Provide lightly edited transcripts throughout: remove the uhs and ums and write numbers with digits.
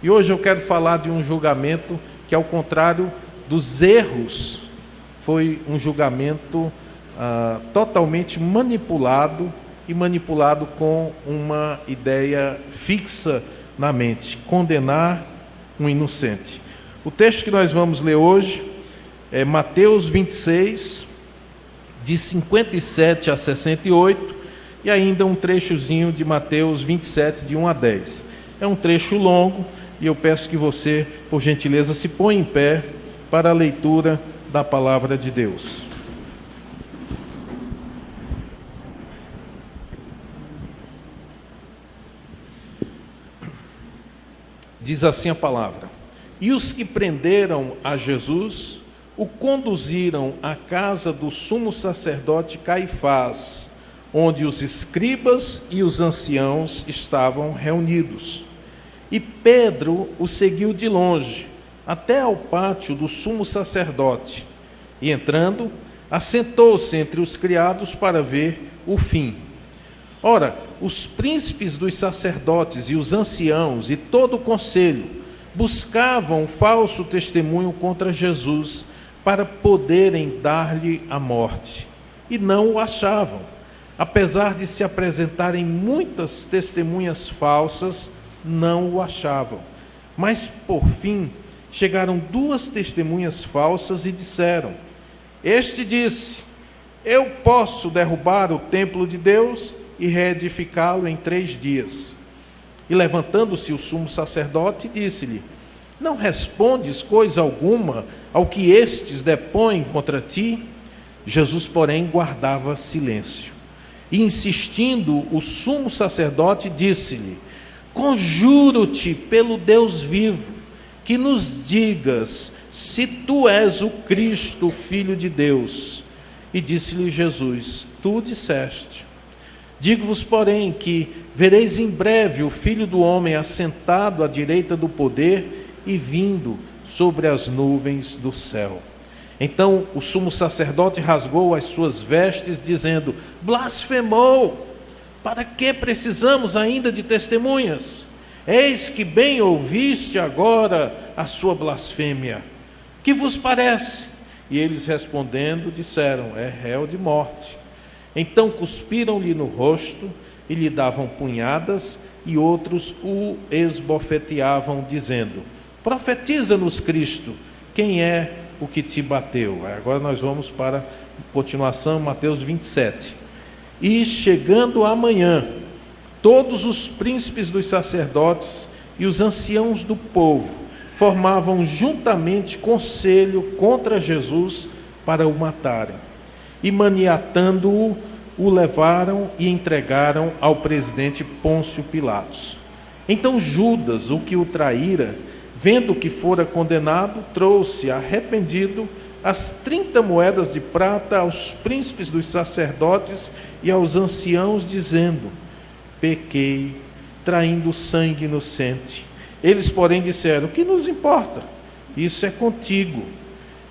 E hoje eu quero falar de um julgamento que, ao contrário dos erros, foi um julgamento totalmente manipulado com uma ideia fixa na mente: condenar um inocente. O texto que nós vamos ler hoje é Mateus 26, de 57 a 68, e ainda um trechozinho de Mateus 27, de 1 a 10. É um trecho longo e eu peço que você, por gentileza, se ponha em pé para a leitura da palavra de Deus. Diz assim a palavra: E os que prenderam a Jesus o conduziram à casa do sumo sacerdote Caifás, onde os escribas e os anciãos estavam reunidos. E Pedro o seguiu de longe, até ao pátio do sumo sacerdote, e entrando, assentou-se entre os criados para ver o fim. Ora, os príncipes dos sacerdotes e os anciãos e todo o conselho buscavam falso testemunho contra Jesus para poderem dar-lhe a morte, e não o achavam. Apesar de se apresentarem muitas testemunhas falsas, não o achavam. Mas, por fim, chegaram 2 testemunhas falsas e disseram: Este disse: Eu posso derrubar o templo de Deus e reedificá-lo em 3 dias. E levantando-se o sumo sacerdote, disse-lhe: Não respondes coisa alguma ao que estes depõem contra ti? Jesus, porém, guardava silêncio. E insistindo, o sumo sacerdote disse-lhe: Conjuro-te pelo Deus vivo, que nos digas se tu és o Cristo, o Filho de Deus. E disse-lhe Jesus: Tu disseste. Digo-vos, porém, que vereis em breve o Filho do Homem assentado à direita do poder e vindo sobre as nuvens do céu. Então o sumo sacerdote rasgou as suas vestes, dizendo: Blasfemou! Para que precisamos ainda de testemunhas? Eis que bem ouviste agora a sua blasfêmia. Que vos parece? E eles respondendo disseram: É réu de morte. Então cuspiram-lhe no rosto e lhe davam punhadas, e outros o esbofeteavam, dizendo: Profetiza-nos, Cristo, quem é o que te bateu? Agora nós vamos para a continuação, Mateus 27. E chegando a manhã, todos os príncipes dos sacerdotes e os anciãos do povo formavam juntamente conselho contra Jesus para o matarem. E maniatando-o, o levaram e entregaram ao presidente Pôncio Pilatos. Então Judas, o que o traíra, vendo que fora condenado, trouxe, arrependido, as 30 moedas de prata aos príncipes dos sacerdotes e aos anciãos, dizendo: Pequei, traindo sangue inocente. Eles, porém, disseram: Que nos importa? Isso é contigo.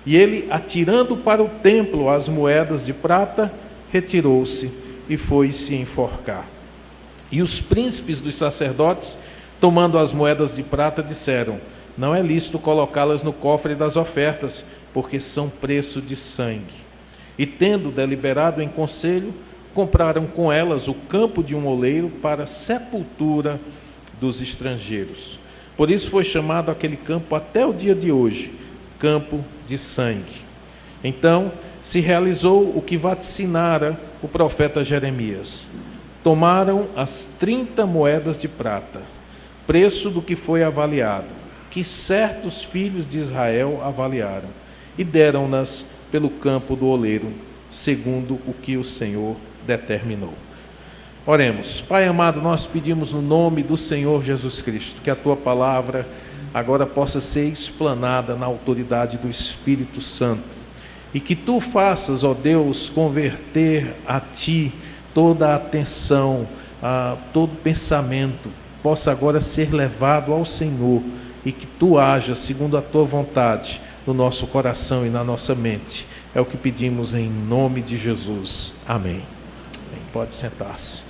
E ele, atirando para o templo as moedas de prata, retirou-se e foi-se enforcar. E os príncipes dos sacerdotes, tomando as moedas de prata, disseram: Não é lícito colocá-las no cofre das ofertas, porque são preço de sangue. E tendo deliberado em conselho, compraram com elas o campo de um oleiro para a sepultura dos estrangeiros. Por isso foi chamado aquele campo até o dia de hoje, campo de sangue. Então se realizou o que vaticinara o profeta Jeremias. Tomaram as 30 moedas de prata, preço do que foi avaliado, que certos filhos de Israel avaliaram, e deram-nas pelo campo do oleiro, segundo o que o Senhor determinou. Oremos. Pai amado, nós pedimos no nome do Senhor Jesus Cristo, que a Tua palavra agora possa ser explanada na autoridade do Espírito Santo, e que Tu faças, ó Deus, converter a Ti toda a atenção, todo pensamento, possa agora ser levado ao Senhor, e que Tu haja segundo a Tua vontade no nosso coração e na nossa mente. É o que pedimos em nome de Jesus. Amém. Pode sentar-se.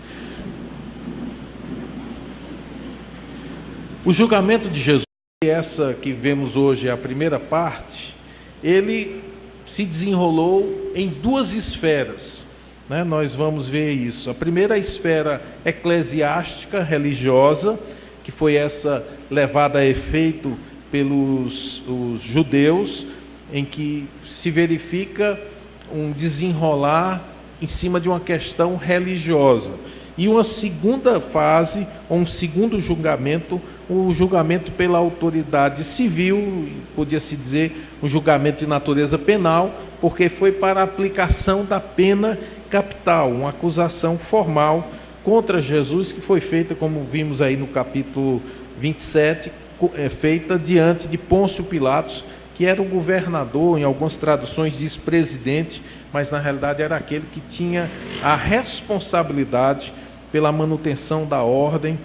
O julgamento de Jesus essa que vemos hoje, a primeira parte, ele se desenrolou em duas esferas, né? Nós vamos ver isso. A primeira esfera eclesiástica, religiosa, que foi essa levada a efeito pelos os judeus, em que se verifica um desenrolar em cima de uma questão religiosa. E uma segunda fase, ou um segundo julgamento, o julgamento pela autoridade civil, podia-se dizer um julgamento de natureza penal, porque foi para a aplicação da pena capital, uma acusação formal contra Jesus, que foi feita, como vimos aí no capítulo 27, feita diante de Pôncio Pilatos, que era o governador, em algumas traduções diz presidente, mas na realidade era aquele que tinha a responsabilidade pela manutenção da ordem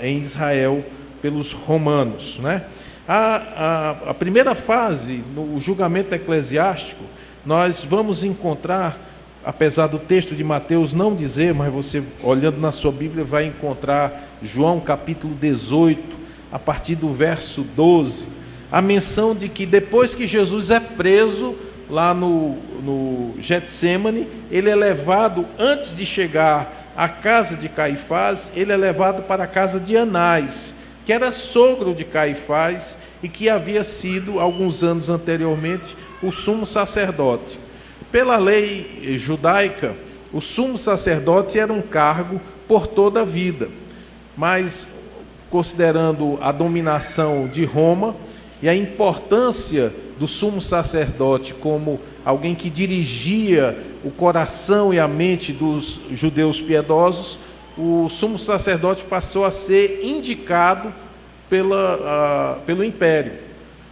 em Israel pelos romanos, né? A primeira fase, no julgamento eclesiástico, nós vamos encontrar, apesar do texto de Mateus não dizer, mas você olhando na sua Bíblia vai encontrar João capítulo 18, a partir do verso 12, a menção de que depois que Jesus é preso lá no Getsêmani, ele é levado, antes de chegar à casa de Caifás, ele é levado para a casa de Anás, que era sogro de Caifás e que havia sido, alguns anos anteriormente, o sumo sacerdote. Pela lei judaica, o sumo sacerdote era um cargo por toda a vida, mas considerando a dominação de Roma e a importância do sumo sacerdote como alguém que dirigia o coração e a mente dos judeus piedosos, o sumo sacerdote passou a ser indicado pelo império.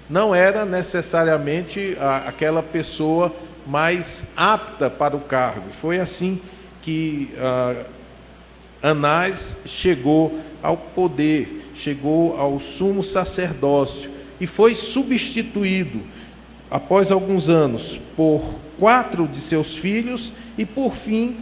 Não era necessariamente aquela pessoa mais apta para o cargo. Foi assim que Anás chegou ao poder, chegou ao sumo sacerdócio e foi substituído, após alguns anos, por 4 de seus filhos e, por fim,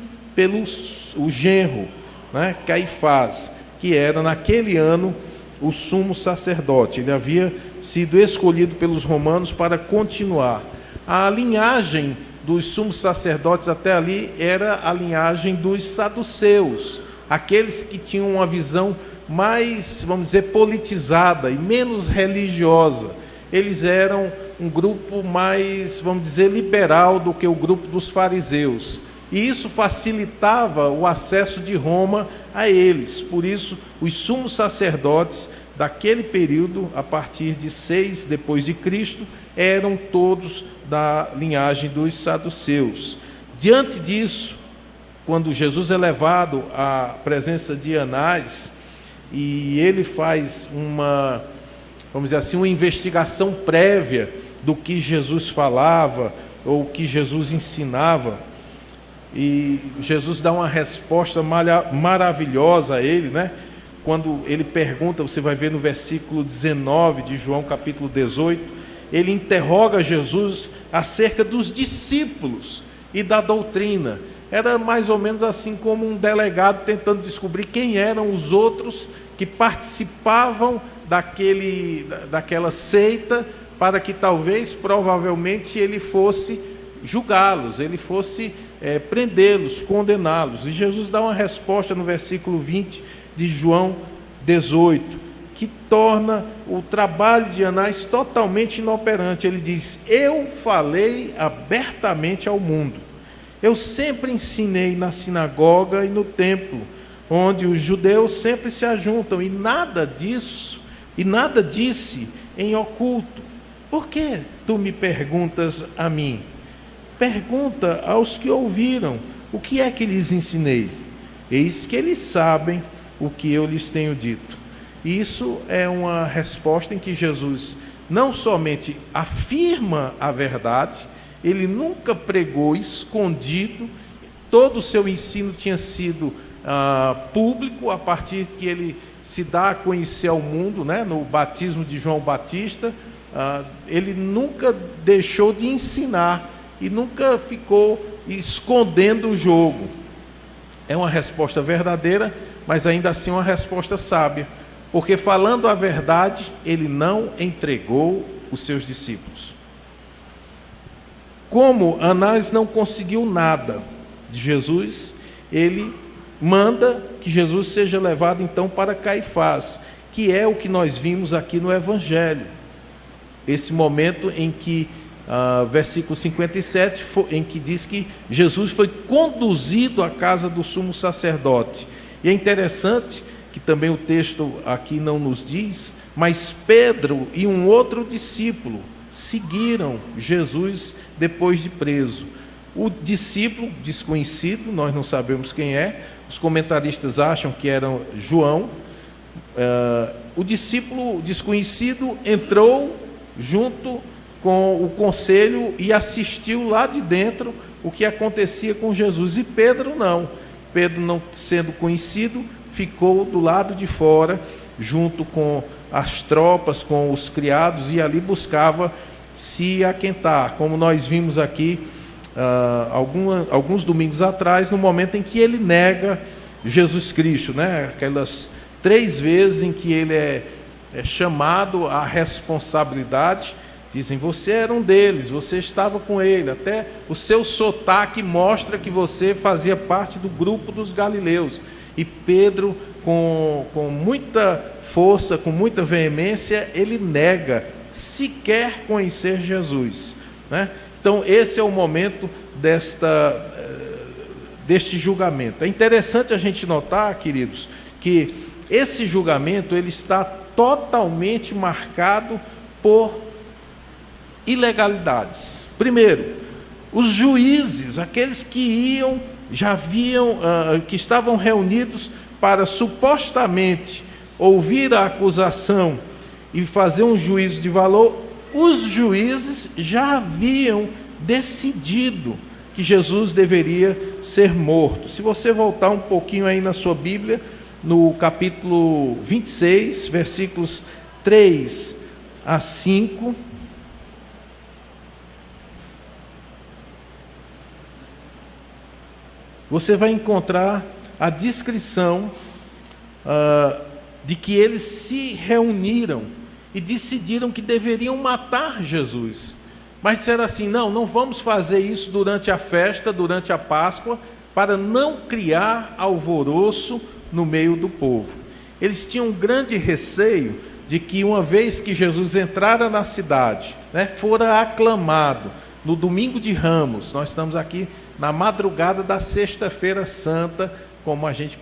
o genro, né, Caifás, que era, naquele ano, o sumo sacerdote. Ele havia sido escolhido pelos romanos para continuar. A linhagem dos sumos sacerdotes até ali era a linhagem dos saduceus, aqueles que tinham uma visão mais, vamos dizer, politizada e menos religiosa. Eles eram um grupo mais, vamos dizer, liberal do que o grupo dos fariseus. E isso facilitava o acesso de Roma a eles. Por isso, os sumos sacerdotes daquele período, a partir de 6 depois de Cristo, eram todos da linhagem dos saduceus. Diante disso, quando Jesus é levado à presença de Anás, e ele faz vamos dizer assim, uma investigação prévia do que Jesus falava, ou o que Jesus ensinava, e Jesus dá uma resposta maravilhosa a ele, né? Quando ele pergunta, você vai ver no versículo 19 de João capítulo 18, ele interroga Jesus acerca dos discípulos e da doutrina. Era mais ou menos assim como um delegado tentando descobrir quem eram os outros que participavam daquela seita, para que talvez, provavelmente, ele fosse julgá-los, ele fosse prendê-los, condená-los. E Jesus dá uma resposta no versículo 20 de João 18, que torna o trabalho de Anás totalmente inoperante. Ele diz: eu falei abertamente ao mundo. Eu sempre ensinei na sinagoga e no templo, onde os judeus sempre se ajuntam, e nada disse em oculto. Por que tu me perguntas a mim? Pergunta aos que ouviram, o que é que lhes ensinei? Eis que eles sabem o que eu lhes tenho dito. Isso é uma resposta em que Jesus não somente afirma a verdade, ele nunca pregou escondido, todo o seu ensino tinha sido público, a partir que ele se dá a conhecer ao mundo, né, no batismo de João Batista. Ele nunca deixou de ensinar e nunca ficou escondendo o jogo. É uma resposta verdadeira, mas ainda assim uma resposta sábia, porque falando a verdade, ele não entregou os seus discípulos. Como Anás não conseguiu nada de Jesus, ele manda que Jesus seja levado então para Caifás, que é o que nós vimos aqui no Evangelho. Esse momento em que, versículo 57, em que diz que Jesus foi conduzido à casa do sumo sacerdote. E é interessante que também o texto aqui não nos diz, mas Pedro e um outro discípulo seguiram Jesus depois de preso. O discípulo desconhecido, nós não sabemos quem é, os comentaristas acham que era João. O discípulo desconhecido entrou junto com o conselho e assistiu lá de dentro o que acontecia com Jesus. E Pedro não. Pedro, não sendo conhecido, ficou do lado de fora, junto com as tropas, com os criados, e ali buscava se aquentar, como nós vimos aqui alguns domingos atrás, no momento em que ele nega Jesus Cristo, né? Aquelas 3 vezes em que ele é chamado à responsabilidade. Dizem, você era um deles, você estava com ele, até o seu sotaque mostra que você fazia parte do grupo dos galileus. E Pedro, com muita força, com muita veemência, ele nega sequer conhecer Jesus, né? Então esse é o momento deste julgamento. É interessante a gente notar, queridos, que esse julgamento ele está totalmente marcado por ilegalidades. Primeiro, os juízes, aqueles que que estavam reunidos para supostamente ouvir a acusação e fazer um juízo de valor, os juízes já haviam decidido que Jesus deveria ser morto. Se você voltar um pouquinho aí na sua Bíblia, no capítulo 26, versículos 3 a 5, você vai encontrar a descrição de que eles se reuniram e decidiram que deveriam matar Jesus. Mas disseram assim, não vamos fazer isso durante a festa, durante a Páscoa, para não criar alvoroço no meio do povo. Eles tinham um grande receio de que, uma vez que Jesus entrara na cidade, né, fora aclamado, no domingo de Ramos, nós estamos aqui na madrugada da Sexta-feira Santa, como a gente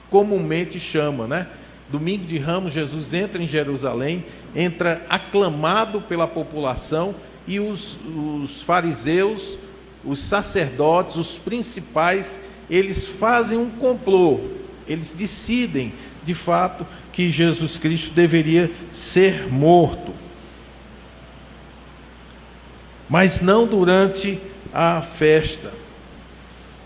comumente chama, né? Domingo de Ramos, Jesus entra em Jerusalém, entra aclamado pela população, e os fariseus, os sacerdotes, os principais, eles fazem um complô, eles decidem, de fato, que Jesus Cristo deveria ser morto. Mas não durante a festa.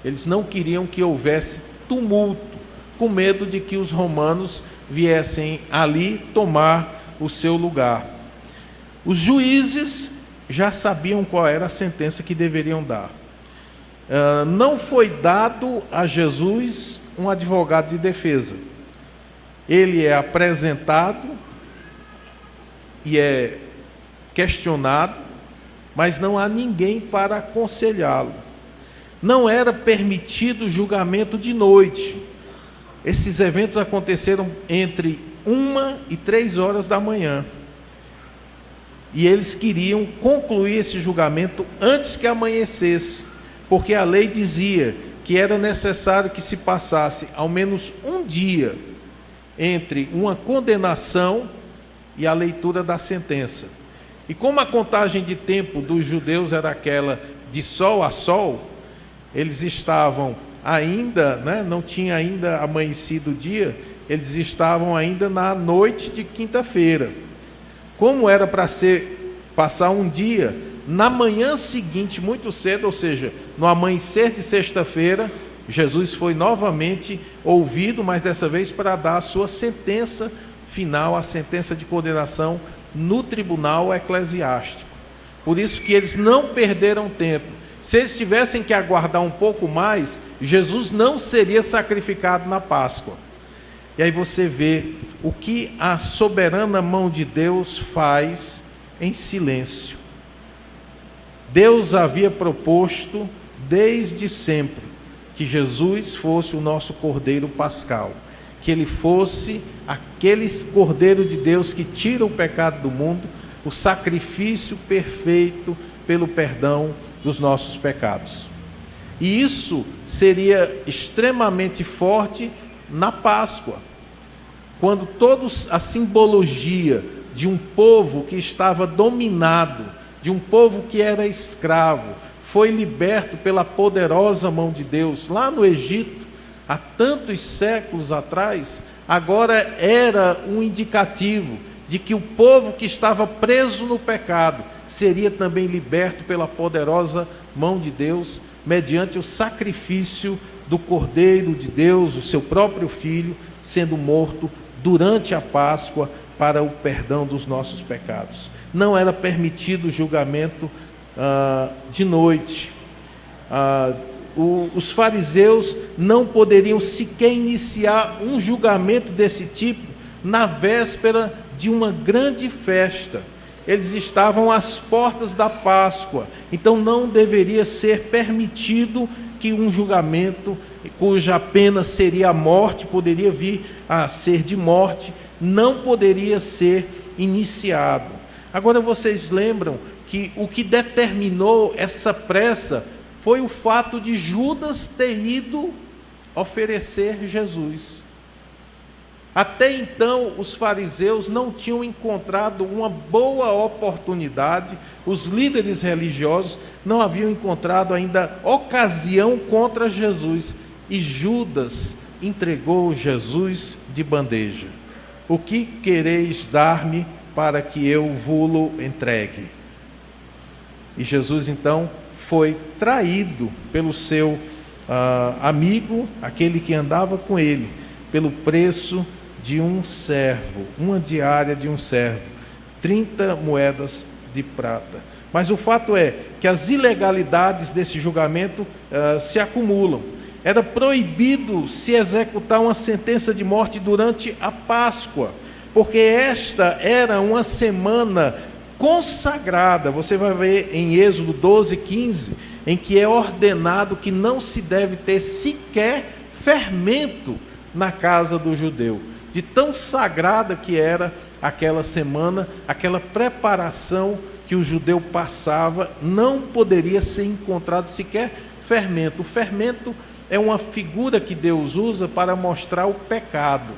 Eles não queriam que houvesse tumulto, com medo de que os romanos viessem ali tomar o seu lugar. Os juízes já sabiam qual era a sentença que deveriam dar. Não foi dado a Jesus um advogado de defesa. Ele é apresentado e é questionado, mas não há ninguém para aconselhá-lo. Não era permitido julgamento de noite. Esses eventos aconteceram entre 1 e 3 horas da manhã. E eles queriam concluir esse julgamento antes que amanhecesse, porque a lei dizia que era necessário que se passasse ao menos um dia entre uma condenação e a leitura da sentença. E como a contagem de tempo dos judeus era aquela de sol a sol, eles estavam ainda, não tinha ainda amanhecido o dia, eles estavam ainda na noite de quinta-feira. Como era para passar um dia, na manhã seguinte, muito cedo, ou seja, no amanhecer de sexta-feira, Jesus foi novamente ouvido, mas dessa vez para dar a sua sentença final, a sentença de condenação no tribunal eclesiástico. Por isso que eles não perderam tempo. Se eles tivessem que aguardar um pouco mais, Jesus não seria sacrificado na Páscoa. E aí você vê o que a soberana mão de Deus faz em silêncio. Deus havia proposto desde sempre que Jesus fosse o nosso Cordeiro Pascal, que ele fosse aquele Cordeiro de Deus que tira o pecado do mundo, o sacrifício perfeito pelo perdão dos nossos pecados. E isso seria extremamente forte na Páscoa, quando todos a simbologia de um povo que estava dominado, de um povo que era escravo, foi liberto pela poderosa mão de Deus lá no Egito, há tantos séculos atrás. Agora era um indicativo de que o povo que estava preso no pecado seria também liberto pela poderosa mão de Deus, mediante o sacrifício do Cordeiro de Deus, o seu próprio Filho, sendo morto durante a Páscoa para o perdão dos nossos pecados. Não era permitido o julgamento de noite. Os fariseus não poderiam sequer iniciar um julgamento desse tipo na véspera de uma grande festa. Eles estavam às portas da Páscoa, então não deveria ser permitido que um julgamento cuja pena seria a morte, poderia vir a ser de morte, não poderia ser iniciado. Agora vocês lembram que o que determinou essa pressa foi o fato de Judas ter ido oferecer Jesus. Até então, os fariseus não tinham encontrado uma boa oportunidade, os líderes religiosos não haviam encontrado ainda ocasião contra Jesus, e Judas entregou Jesus de bandeja. O que quereis dar-me para que eu vô-lo entregue? E Jesus então foi traído pelo seu amigo, aquele que andava com ele, pelo preço de um servo, uma diária de um servo, 30 moedas de prata. Mas o fato é que as ilegalidades desse julgamento se acumulam. Era proibido se executar uma sentença de morte durante a Páscoa, porque esta era uma semana consagrada. Você vai ver em Êxodo 12:15, em que é ordenado que não se deve ter sequer fermento na casa do judeu. De tão sagrada que era aquela semana, aquela preparação que o judeu passava, não poderia ser encontrado sequer fermento. O fermento é uma figura que Deus usa para mostrar o pecado.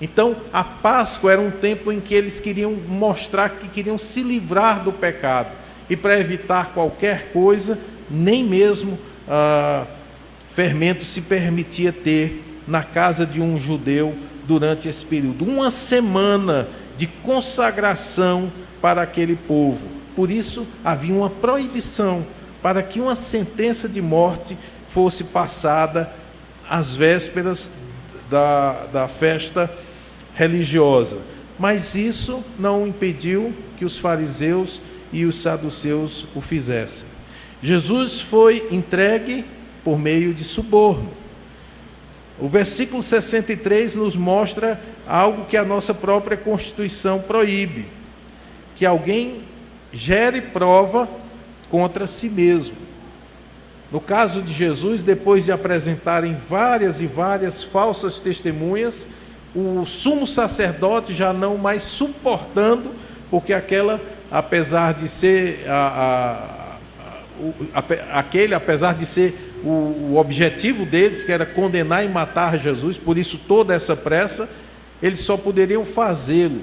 Então, a Páscoa era um tempo em que eles queriam mostrar que queriam se livrar do pecado. E para evitar qualquer coisa, nem mesmo fermento se permitia ter na casa de um judeu durante esse período. Uma semana de consagração para aquele povo. Por isso, havia uma proibição para que uma sentença de morte fosse passada às vésperas da festa religiosa. Mas isso não impediu que os fariseus e os saduceus o fizessem. Jesus foi entregue por meio de suborno. O versículo 63 nos mostra algo que a nossa própria Constituição proíbe: que alguém gere prova contra si mesmo. No caso de Jesus, depois de apresentarem várias e várias falsas testemunhas, o sumo sacerdote já não mais suportando, porque aquela, apesar de ser apesar de ser o objetivo deles, que era condenar e matar Jesus, por isso toda essa pressa, eles só poderiam fazê-lo,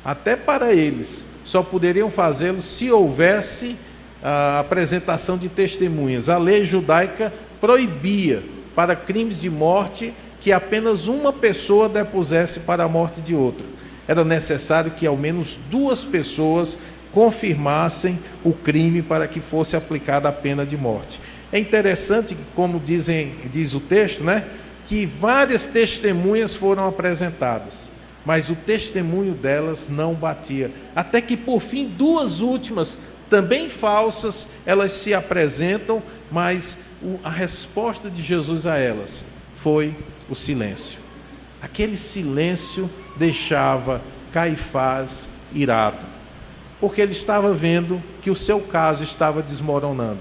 até para eles, só poderiam fazê-lo se houvesse a apresentação de testemunhas. A lei judaica proibia para crimes de morte que apenas uma pessoa depusesse para a morte de outra. Era necessário que ao menos 2 pessoas confirmassem o crime para que fosse aplicada a pena de morte. É interessante que, como diz o texto, que várias testemunhas foram apresentadas, mas o testemunho delas não batia. Até que, por fim, 2 últimas, também falsas, elas se apresentam, mas a resposta de Jesus a elas foi o silêncio. Aquele silêncio deixava Caifás irado, porque ele estava vendo que o seu caso estava desmoronando.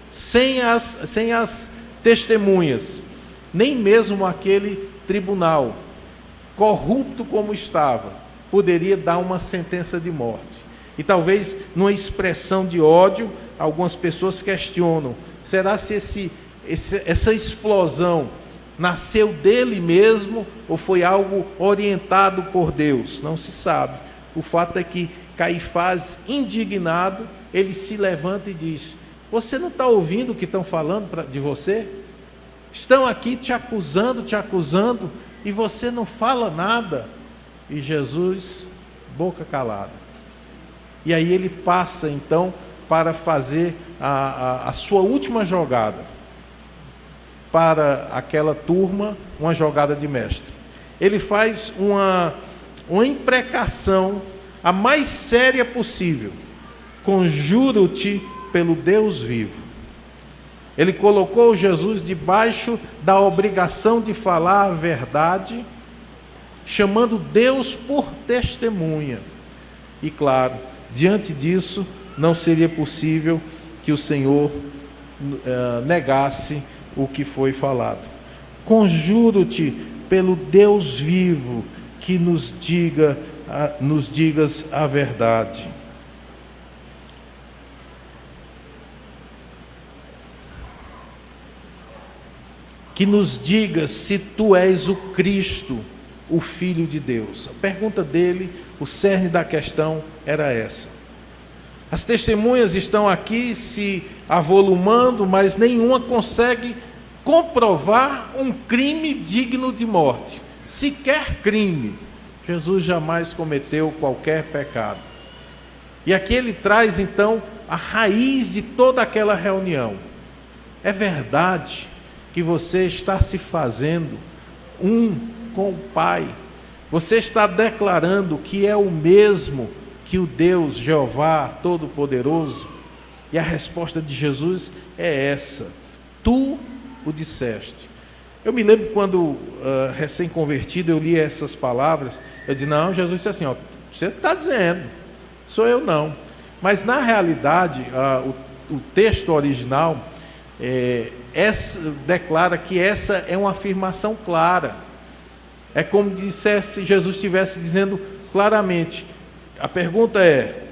Sem as testemunhas, nem mesmo aquele tribunal, corrupto como estava, poderia dar uma sentença de morte. E talvez, numa expressão de ódio, algumas pessoas questionam: será se essa explosão nasceu dele mesmo ou foi algo orientado por Deus? Não se sabe. O fato é que Caifás, indignado, ele se levanta e diz: você não está ouvindo o que estão falando de você? Estão aqui te acusando, e você não fala nada. E Jesus, boca calada. E aí ele passa então para fazer a sua última jogada para aquela turma, uma jogada de mestre. Ele faz uma imprecação a mais séria possível: conjuro-te pelo Deus vivo. Ele colocou Jesus debaixo da obrigação de falar a verdade, chamando Deus por testemunha. E claro, diante disso, não seria possível que o Senhor negasse o que foi falado. Conjuro-te pelo Deus vivo, que nos digas a verdade. Que nos digas se tu és o Cristo, o Filho de Deus. A pergunta dele, o cerne da questão era essa. As testemunhas estão aqui se avolumando, mas nenhuma consegue comprovar um crime digno de morte. Sequer crime. Jesus jamais cometeu qualquer pecado. E aqui ele traz então a raiz de toda aquela reunião. É verdade que você está se fazendo um com o Pai. Você está declarando que é o mesmo que o Deus Jeová Todo-Poderoso? E a resposta de Jesus é essa: tu o disseste. Eu me lembro quando, recém-convertido, eu li essas palavras. Eu disse: não, Jesus disse assim, você está dizendo, sou eu não. Mas na realidade, o texto original declara que essa é uma afirmação clara. É como se Jesus estivesse dizendo claramente. A pergunta é: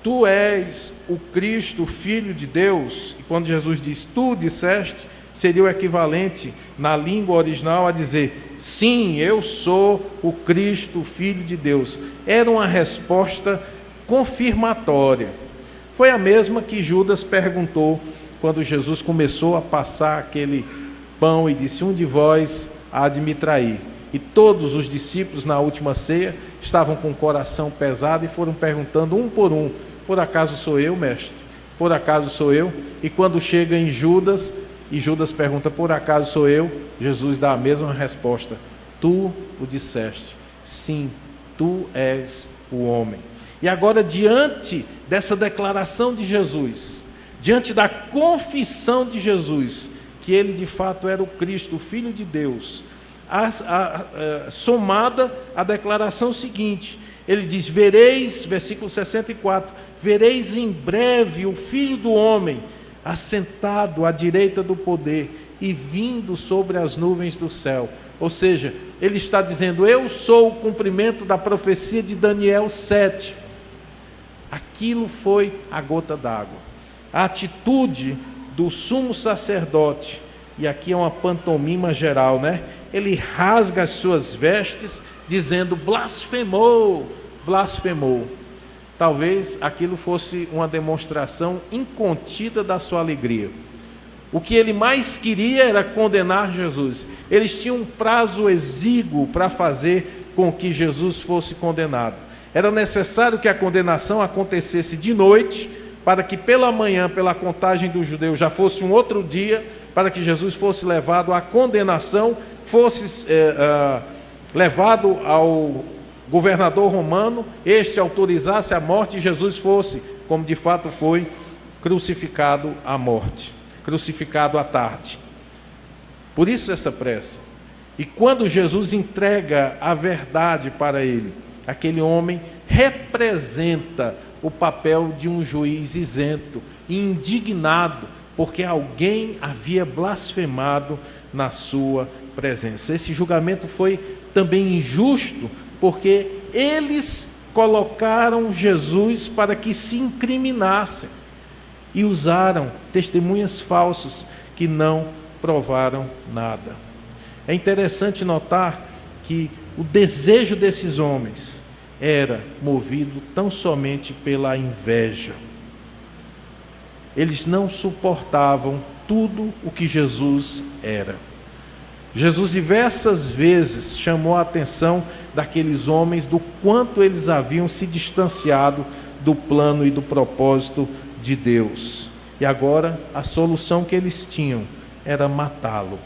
tu és o Cristo, o Filho de Deus? E quando Jesus diz tu disseste, seria o equivalente na língua original a dizer: sim, eu sou o Cristo, o Filho de Deus. Era uma resposta confirmatória. Foi a mesma que Judas perguntou quando Jesus começou a passar aquele pão e disse: um de vós há de me trair. E todos os discípulos na última ceia estavam com o coração pesado e foram perguntando um por um: por acaso sou eu, mestre? Por acaso sou eu? E quando chega em Judas, e Judas pergunta: por acaso sou eu? Jesus dá a mesma resposta: tu o disseste, sim, tu és o homem. E agora, diante dessa declaração de Jesus, diante da confissão de Jesus, que ele de fato era o Cristo, o Filho de Deus, somada a declaração seguinte, ele diz: vereis, versículo 64, vereis em breve o Filho do Homem assentado à direita do poder e vindo sobre as nuvens do céu. Ou seja, ele está dizendo: eu sou o cumprimento da profecia de Daniel 7. Aquilo foi a gota d'água. A atitude do sumo sacerdote, e aqui é uma pantomima geral, né? Ele rasga as suas vestes, dizendo: blasfemou, blasfemou. Talvez aquilo fosse uma demonstração incontida da sua alegria. O que ele mais queria era condenar Jesus. Eles tinham um prazo exíguo para fazer com que Jesus fosse condenado. Era necessário que a condenação acontecesse de noite, para que pela manhã, pela contagem dos judeus, já fosse um outro dia, para que Jesus fosse levado à condenação, fosse levado ao governador romano, este autorizasse a morte e Jesus fosse, como de fato foi, crucificado à morte, crucificado à tarde. Por isso essa pressa. E quando Jesus entrega a verdade para ele, aquele homem representa o papel de um juiz isento e indignado, porque alguém havia blasfemado na sua presença. Esse julgamento foi também injusto, porque eles colocaram Jesus para que se incriminassem e usaram testemunhas falsas que não provaram nada. É interessante notar que o desejo desses homens era movido tão somente pela inveja. Eles não suportavam tudo o que Jesus era. Jesus diversas vezes chamou a atenção daqueles homens do quanto eles haviam se distanciado do plano e do propósito de Deus. E agora a solução que eles tinham era matá-lo,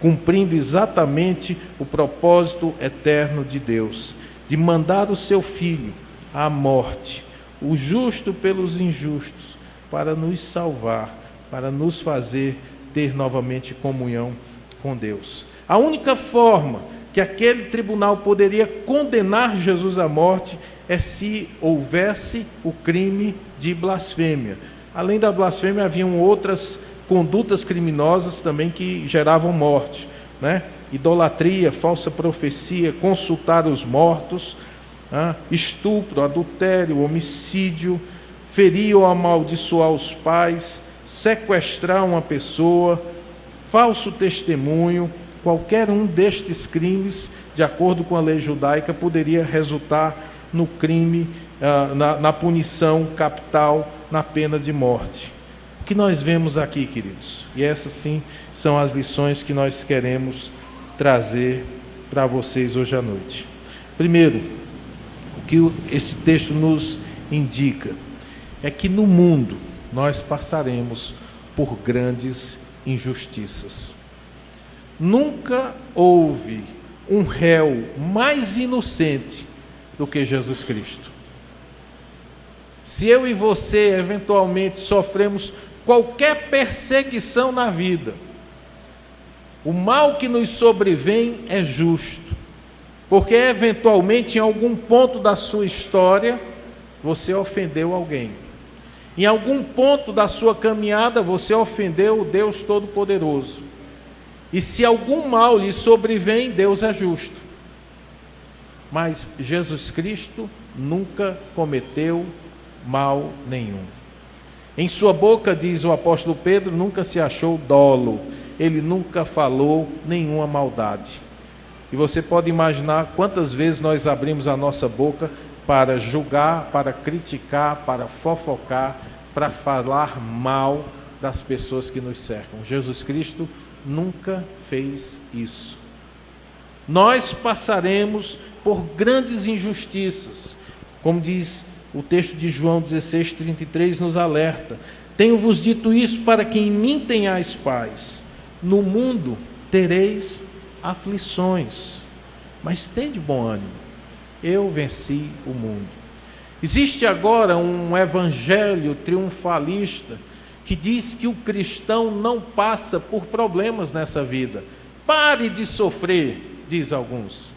cumprindo exatamente o propósito eterno de Deus, de mandar o seu Filho à morte, o justo pelos injustos, para nos salvar, para nos fazer ter novamente comunhão com Deus. A única forma que aquele tribunal poderia condenar Jesus à morte é se houvesse o crime de blasfêmia. Além da blasfêmia, haviam outras condutas criminosas também que geravam morte, né? Idolatria, falsa profecia, consultar os mortos, estupro, adultério, homicídio, ferir ou amaldiçoar os pais, sequestrar uma pessoa, falso testemunho. Qualquer um destes crimes, de acordo com a lei judaica, poderia resultar no crime, na punição capital, na pena de morte. O que nós vemos aqui, queridos? E essas sim são as lições que nós queremos trazer para vocês hoje à noite. Primeiro, o que esse texto nos indica é que no mundo nós passaremos por grandes injustiças. Nunca houve um réu mais inocente do que Jesus Cristo. Se eu e você eventualmente sofremos qualquer perseguição na vida, o mal que nos sobrevém é justo, porque eventualmente em algum ponto da sua história você ofendeu alguém. Em algum ponto da sua caminhada você ofendeu o Deus Todo-Poderoso. E se algum mal lhe sobrevém, Deus é justo. Mas Jesus Cristo nunca cometeu mal nenhum. Em sua boca, diz o apóstolo Pedro, nunca se achou dolo. Ele nunca falou nenhuma maldade. E você pode imaginar quantas vezes nós abrimos a nossa boca para julgar, para criticar, para fofocar, para falar mal das pessoas que nos cercam. Jesus Cristo nunca fez isso. Nós passaremos por grandes injustiças, como diz o texto de João 16:33, nos alerta: tenho-vos dito isso para que em mim tenhais paz. No mundo tereis aflições, mas tende bom ânimo, eu venci o mundo. Existe agora um evangelho triunfalista que diz que o cristão não passa por problemas nessa vida. Pare de sofrer, diz alguns.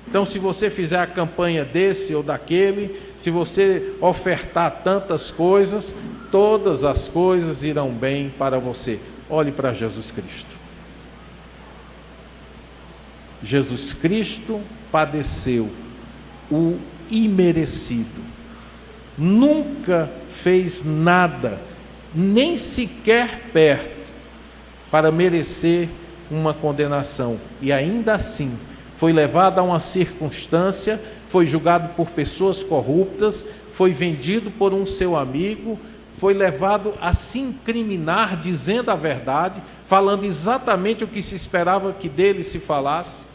Então, se você fizer a campanha desse ou daquele, se você ofertar tantas coisas, todas as coisas irão bem para você. Olhe para Jesus Cristo. Jesus Cristo padeceu o imerecido. Nunca fez nada, nem sequer perto, para merecer uma condenação. E ainda assim, foi levado a uma circunstância, foi julgado por pessoas corruptas, foi vendido por um seu amigo, foi levado a se incriminar dizendo a verdade, falando exatamente o que se esperava que dele se falasse,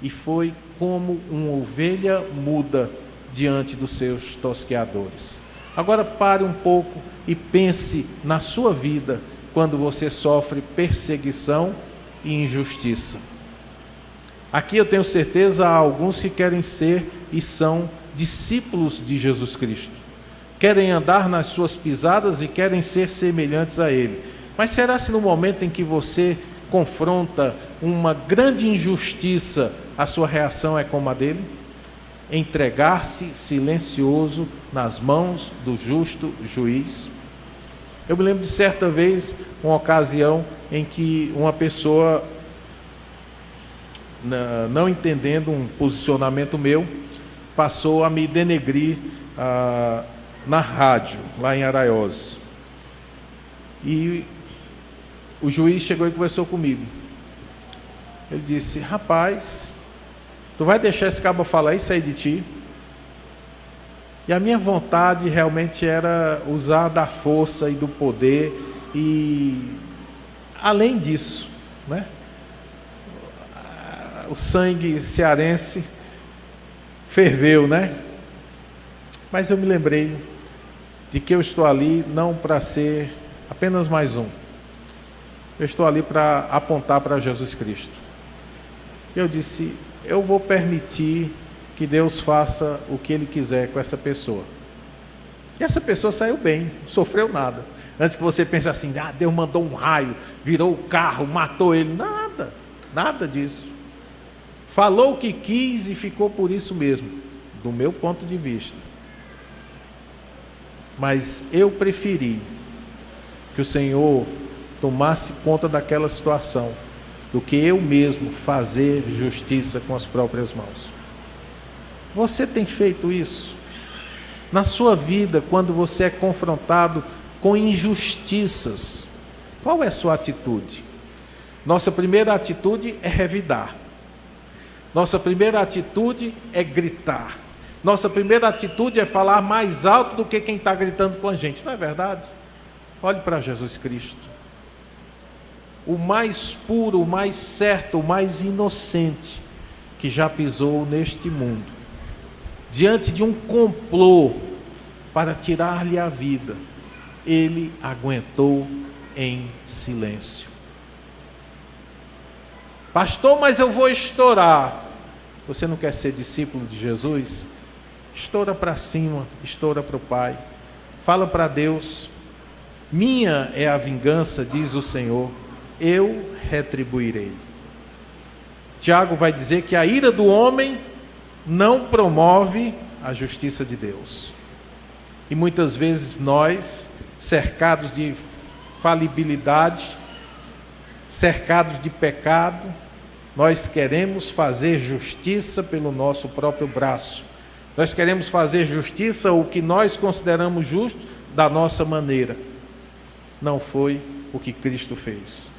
e foi como uma ovelha muda diante dos seus tosqueadores. Agora pare um pouco e pense na sua vida quando você sofre perseguição e injustiça. Aqui eu tenho certeza há alguns que querem ser e são discípulos de Jesus Cristo. Querem andar nas suas pisadas e querem ser semelhantes a Ele. Mas será se no momento em que você confronta uma grande injustiça, a sua reação é como a dele? Entregar-se silencioso nas mãos do justo juiz. Eu me lembro de certa vez, uma ocasião em que uma pessoa, não entendendo um posicionamento meu, passou a me denegrir na rádio, lá em Araiós. E o juiz chegou e conversou comigo. Ele disse: rapaz, tu vai deixar esse cabo falar isso aí de ti? E a minha vontade realmente era usar da força e do poder, e além disso, né, o sangue cearense ferveu, né? Mas eu me lembrei de que eu estou ali não para ser apenas mais um. Eu estou ali para apontar para Jesus Cristo. Eu disse: eu vou permitir que Deus faça o que Ele quiser com essa pessoa. E essa pessoa saiu bem, não sofreu nada. Antes que você pense assim: Deus mandou um raio, virou o carro, matou ele. Nada, nada disso. Falou o que quis e ficou por isso mesmo, do meu ponto de vista. Mas eu preferi que o Senhor tomasse conta daquela situação, do que eu mesmo fazer justiça com as próprias mãos. Você tem feito isso? Na sua vida, quando você é confrontado com injustiças, qual é a sua atitude? Nossa primeira atitude é revidar. Nossa primeira atitude é gritar. Nossa primeira atitude é falar mais alto do que quem está gritando com a gente, não é verdade? Olhe para Jesus Cristo. O mais puro, o mais certo, o mais inocente que já pisou neste mundo. Diante de um complô para tirar-lhe a vida, ele aguentou em silêncio. Pastor, mas eu vou estourar. Você não quer ser discípulo de Jesus? Estoura para cima, estoura para o Pai. Fala para Deus: minha é a vingança, diz o Senhor, eu retribuirei. Tiago vai dizer que a ira do homem não promove a justiça de Deus. E muitas vezes nós, cercados de falibilidade, cercados de pecado, nós queremos fazer justiça pelo nosso próprio braço. Nós queremos fazer justiça, o que nós consideramos justo, da nossa maneira. Não foi o que Cristo fez.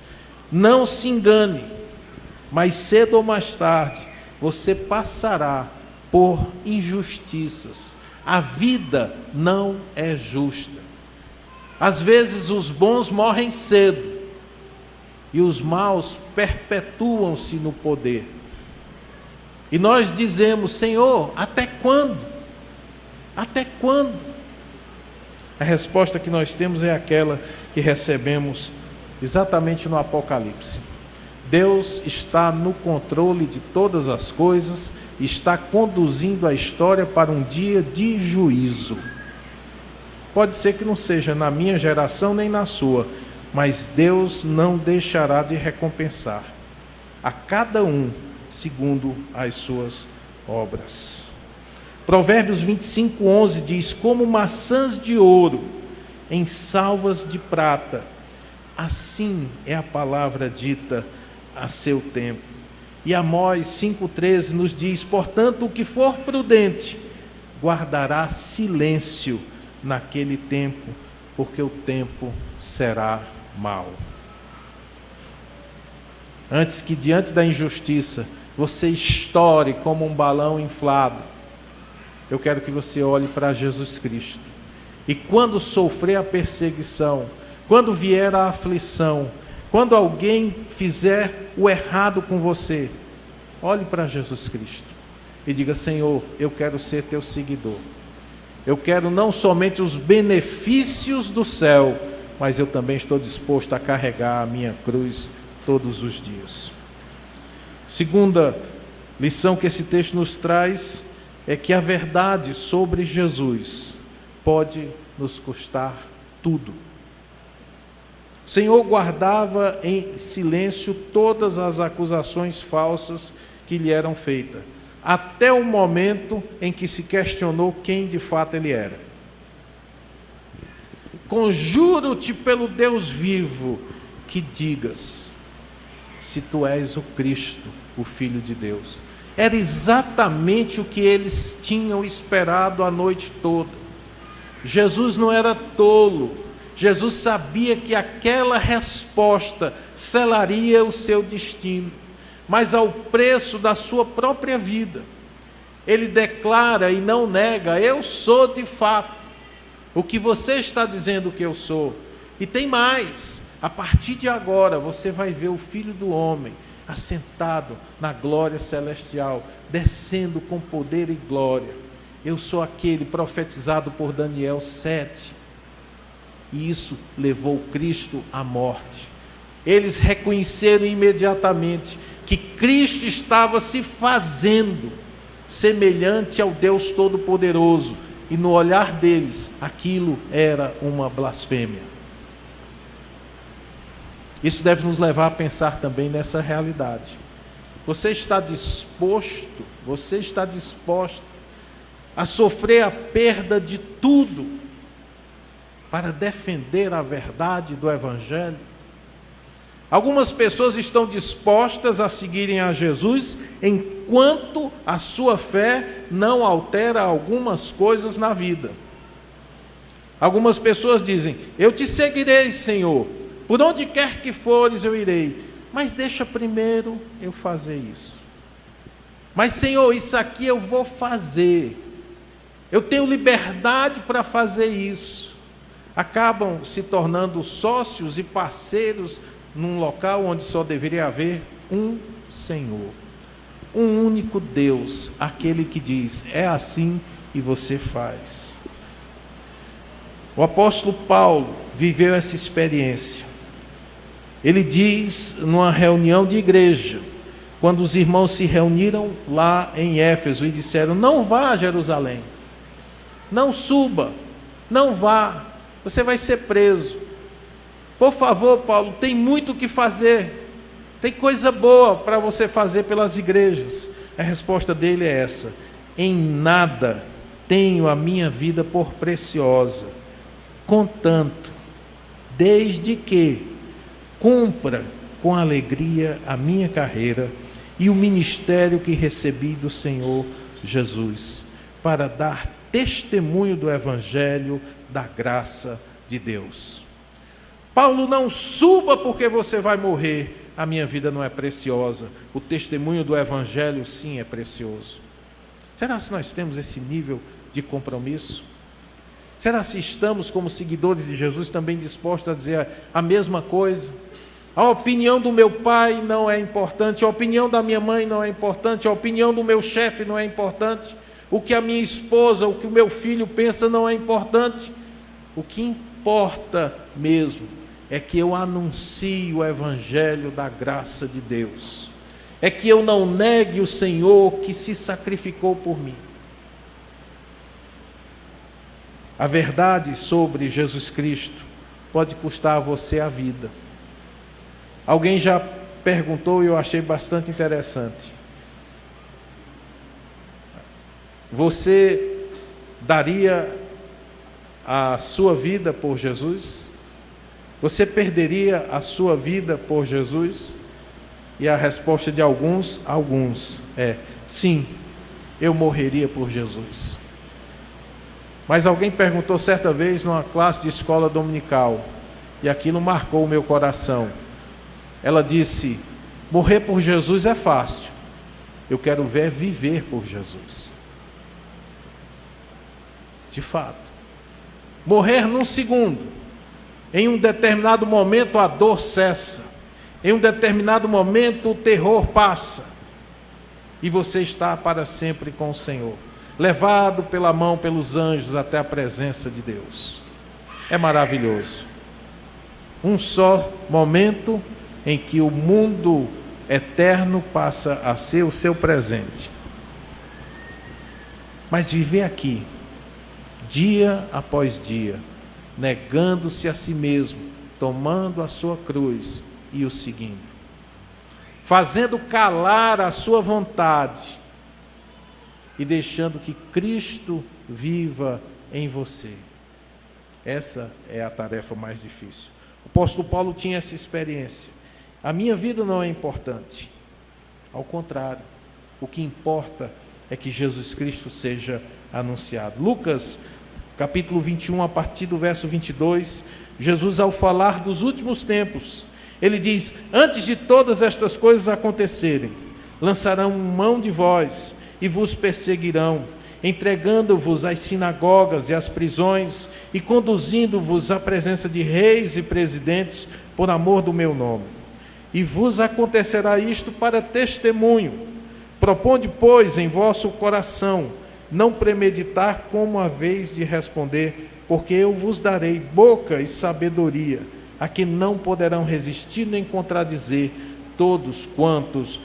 Não se engane, mais cedo ou mais tarde, você passará por injustiças. A vida não é justa. Às vezes os bons morrem cedo e os maus perpetuam-se no poder. E nós dizemos: Senhor, até quando? Até quando? A resposta que nós temos é aquela que recebemos exatamente no Apocalipse. Deus está no controle de todas as coisas, está conduzindo a história para um dia de juízo. Pode ser que não seja na minha geração nem na sua, mas Deus não deixará de recompensar a cada um segundo as suas obras. Provérbios 25:11 diz: como maçãs de ouro em salvas de prata, assim é a palavra dita a seu tempo. E Amós 5:13 nos diz: portanto, o que for prudente guardará silêncio naquele tempo, porque o tempo será mau. Antes que diante da injustiça você estoure como um balão inflado, eu quero que você olhe para Jesus Cristo. E quando sofrer a perseguição, quando vier a aflição, quando alguém fizer o errado com você, olhe para Jesus Cristo e diga: Senhor, eu quero ser teu seguidor. Eu quero não somente os benefícios do céu, mas eu também estou disposto a carregar a minha cruz todos os dias. Segunda lição que esse texto nos traz é que a verdade sobre Jesus pode nos custar tudo. O Senhor guardava em silêncio todas as acusações falsas que lhe eram feitas, até o momento em que se questionou quem de fato ele era. Conjuro-te pelo Deus vivo, que digas se tu és o Cristo, o Filho de Deus. Era exatamente o que eles tinham esperado a noite toda. Jesus não era tolo. Jesus sabia que aquela resposta selaria o seu destino, mas ao preço da sua própria vida. Ele declara e não nega: eu sou de fato o que você está dizendo que eu sou. E tem mais: a partir de agora você vai ver o Filho do Homem assentado na glória celestial, descendo com poder e glória. Eu sou aquele profetizado por Daniel 7. E isso levou Cristo à morte. Eles reconheceram imediatamente que Cristo estava se fazendo semelhante ao Deus Todo-Poderoso, e no olhar deles aquilo era uma blasfêmia. Isso deve nos levar a pensar também nessa realidade. Você está disposto a sofrer a perda de tudo para defender a verdade do Evangelho? Algumas pessoas estão dispostas a seguirem a Jesus enquanto a sua fé não altera algumas coisas na vida. Algumas pessoas dizem: eu te seguirei, Senhor, por onde quer que fores eu irei, mas deixa primeiro eu fazer isso. Mas, Senhor, isso aqui eu vou fazer, eu tenho liberdade para fazer isso. Acabam se tornando sócios e parceiros num local onde só deveria haver um Senhor, um único Deus, aquele que diz: é assim e você faz. O apóstolo Paulo viveu essa experiência. Ele diz numa reunião de igreja, quando os irmãos se reuniram lá em Éfeso e disseram: não vá a Jerusalém, não suba, não vá, você vai ser preso. Por favor, Paulo, tem muito o que fazer, tem coisa boa para você fazer pelas igrejas. A resposta dele é essa: em nada tenho a minha vida por preciosa, contanto, desde que cumpra com alegria a minha carreira e o ministério que recebi do Senhor Jesus, para dar testemunho do Evangelho da graça de Deus. Paulo: não suba porque você vai morrer, a minha vida não é preciosa, o testemunho do Evangelho sim é precioso. Será que nós temos esse nível de compromisso? Será que estamos, como seguidores de Jesus, também dispostos a dizer a mesma coisa? A opinião do meu pai não é importante, a opinião da minha mãe não é importante, a opinião do meu chefe não é importante, o que a minha esposa, o que o meu filho pensa não é importante. O que importa mesmo é que eu anuncie o Evangelho da graça de Deus, é que eu não negue o Senhor que se sacrificou por mim. A verdade sobre Jesus Cristo pode custar a você a vida. Alguém já perguntou e eu achei bastante interessante: você daria a sua vida por Jesus? Você perderia a sua vida por Jesus? E a resposta de alguns é: sim, eu morreria por Jesus. Mas alguém perguntou certa vez numa classe de escola dominical, e aquilo marcou o meu coração. Ela disse: morrer por Jesus é fácil, eu quero ver viver por Jesus. De fato, morrer num segundo, em um determinado momento a dor cessa, em um determinado momento o terror passa, e você está para sempre com o Senhor, levado pela mão pelos anjos até a presença de Deus. É maravilhoso. Um só momento em que o mundo eterno passa a ser o seu presente. Mas viver aqui, dia após dia, negando-se a si mesmo, tomando a sua cruz e o seguindo, fazendo calar a sua vontade e deixando que Cristo viva em você. Essa é a tarefa mais difícil. O apóstolo Paulo tinha essa experiência. A minha vida não é importante. Ao contrário, o que importa é que Jesus Cristo seja anunciado. Lucas, capítulo 21, a partir do verso 22, Jesus, ao falar dos últimos tempos, ele diz: antes de todas estas coisas acontecerem, lançarão mão de vós e vos perseguirão, entregando-vos às sinagogas e às prisões e conduzindo-vos à presença de reis e presidentes por amor do meu nome. E vos acontecerá isto para testemunho. Proponde, pois, em vosso coração não premeditar como haveis de responder, porque eu vos darei boca e sabedoria, a que não poderão resistir nem contradizer todos quantos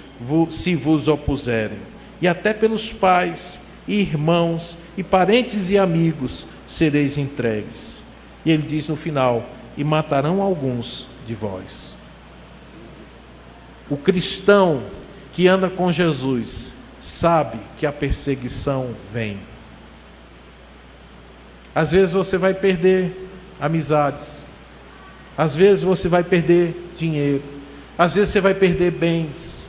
se vos opuserem. E até pelos pais, e irmãos, e parentes e amigos sereis entregues. E ele diz no final: e matarão alguns de vós. O cristão que anda com Jesus sabe que a perseguição vem. Às vezes você vai perder amizades, às vezes você vai perder dinheiro, às vezes você vai perder bens,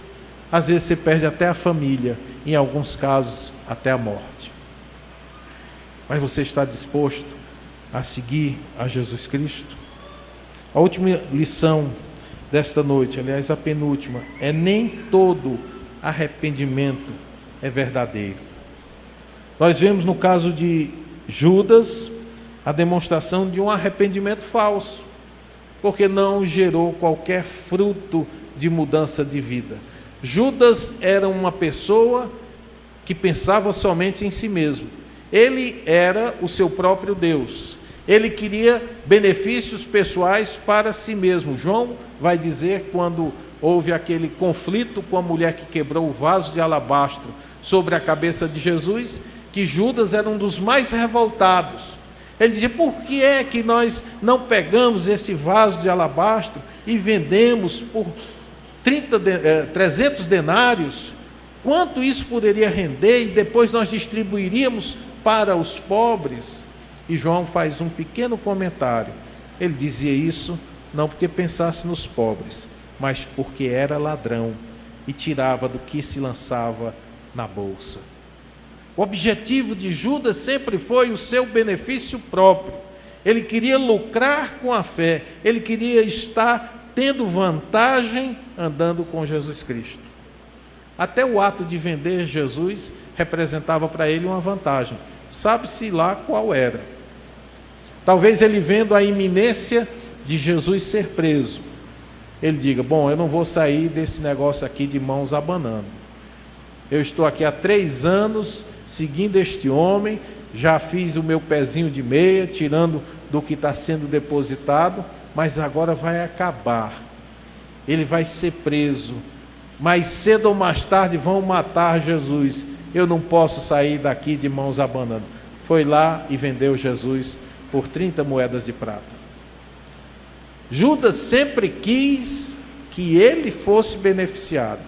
às vezes você perde até a família, em alguns casos até a morte. Mas você está disposto a seguir a Jesus Cristo? A última lição desta noite, aliás a penúltima, é: nem todo arrependimento é verdadeiro. Nós vemos no caso de Judas a demonstração de um arrependimento falso, porque não gerou qualquer fruto de mudança de vida. Judas era uma pessoa que pensava somente em si mesmo. Ele era o seu próprio Deus. Ele queria benefícios pessoais para si mesmo. João vai dizer, quando houve aquele conflito com a mulher que quebrou o vaso de alabastro sobre a cabeça de Jesus, que Judas era um dos mais revoltados. Ele dizia: por que é que nós não pegamos esse vaso de alabastro e vendemos por 300 denários? Quanto isso poderia render e depois nós distribuiríamos para os pobres? E João faz um pequeno comentário. Ele dizia isso não porque pensasse nos pobres, mas porque era ladrão e tirava do que se lançava na bolsa. O objetivo de Judas sempre foi o seu benefício próprio. Ele queria lucrar com a fé, ele queria estar tendo vantagem andando com Jesus Cristo. Até o ato de vender Jesus representava para ele uma vantagem. Sabe-se lá qual era. Talvez ele, vendo a iminência de Jesus ser preso, ele diga: bom, eu não vou sair desse negócio aqui de mãos abanando. Eu estou aqui há 3 anos seguindo este homem, já fiz o meu pezinho de meia, tirando do que está sendo depositado, mas agora vai acabar. Ele vai ser preso. Mais cedo ou mais tarde vão matar Jesus. Eu não posso sair daqui de mãos abanando. Foi lá e vendeu Jesus por 30 moedas de prata. Judas sempre quis que ele fosse beneficiado.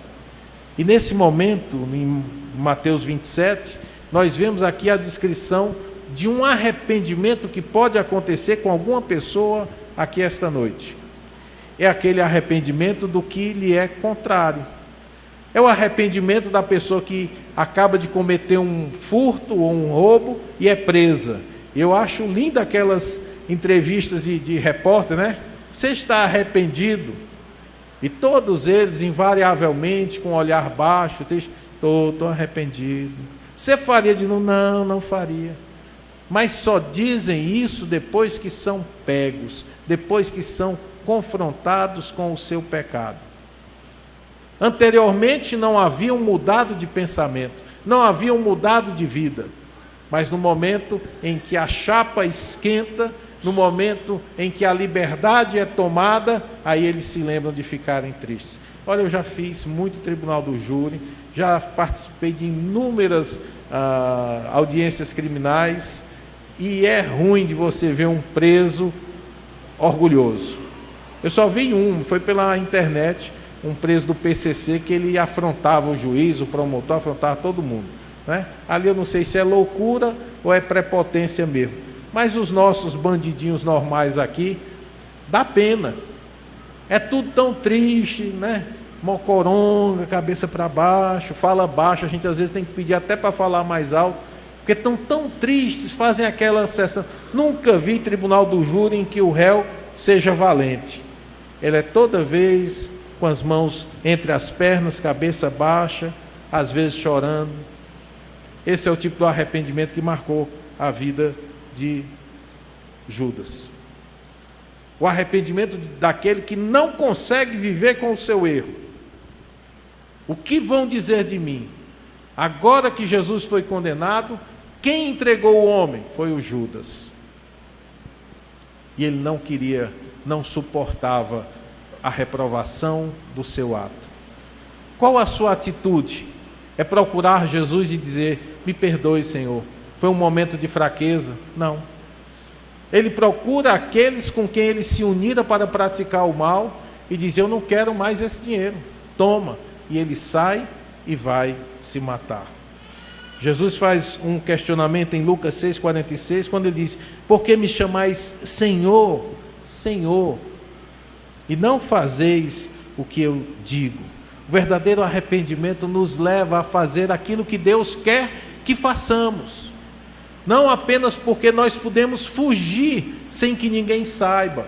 E nesse momento, em Mateus 27, nós vemos aqui a descrição de um arrependimento que pode acontecer com alguma pessoa aqui esta noite. É aquele arrependimento do que lhe é contrário. É o arrependimento da pessoa que acaba de cometer um furto ou um roubo e é presa. Eu acho linda aquelas entrevistas de repórter, né? Você está arrependido? E todos eles, invariavelmente, com um olhar baixo, estou arrependido. Você faria de novo? Não, não faria. Mas só dizem isso depois que são pegos, depois que são confrontados com o seu pecado. Anteriormente não haviam mudado de pensamento, não haviam mudado de vida, mas no momento em que a chapa esquenta, no momento em que a liberdade é tomada, aí eles se lembram de ficarem tristes. Olha, eu já fiz muito tribunal do júri, já participei de inúmeras audiências criminais, e é ruim de você ver um preso orgulhoso. Eu só vi foi pela internet, um preso do PCC que ele afrontava o juiz, o promotor, afrontava todo mundo, né? Ali eu não sei se é loucura ou é prepotência mesmo. Mas os nossos bandidinhos normais aqui, dá pena. É tudo tão triste, né? Mocoronga, cabeça para baixo, fala baixo, a gente às vezes tem que pedir até para falar mais alto, porque estão tão tristes, fazem aquela sessão. Nunca vi tribunal do júri em que o réu seja valente. Ele é toda vez com as mãos entre as pernas, cabeça baixa, às vezes chorando. Esse é o tipo do arrependimento que marcou a vida de Judas. O arrependimento daquele que não consegue viver com o seu erro. O que vão dizer de mim? Agora que Jesus foi condenado, quem entregou o homem? Foi o Judas. E ele não queria, não suportava a reprovação do seu ato. Qual a sua atitude? É procurar Jesus e dizer: me perdoe, Senhor, foi um momento de fraqueza? Não. Ele procura aqueles com quem ele se unira para praticar o mal e diz: eu não quero mais esse dinheiro, toma. E ele sai e vai se matar. Jesus faz um questionamento em Lucas 6,46, quando ele diz: por que me chamais Senhor, Senhor, e não fazeis o que eu digo? O verdadeiro arrependimento nos leva a fazer aquilo que Deus quer que façamos. Não apenas porque nós podemos fugir sem que ninguém saiba.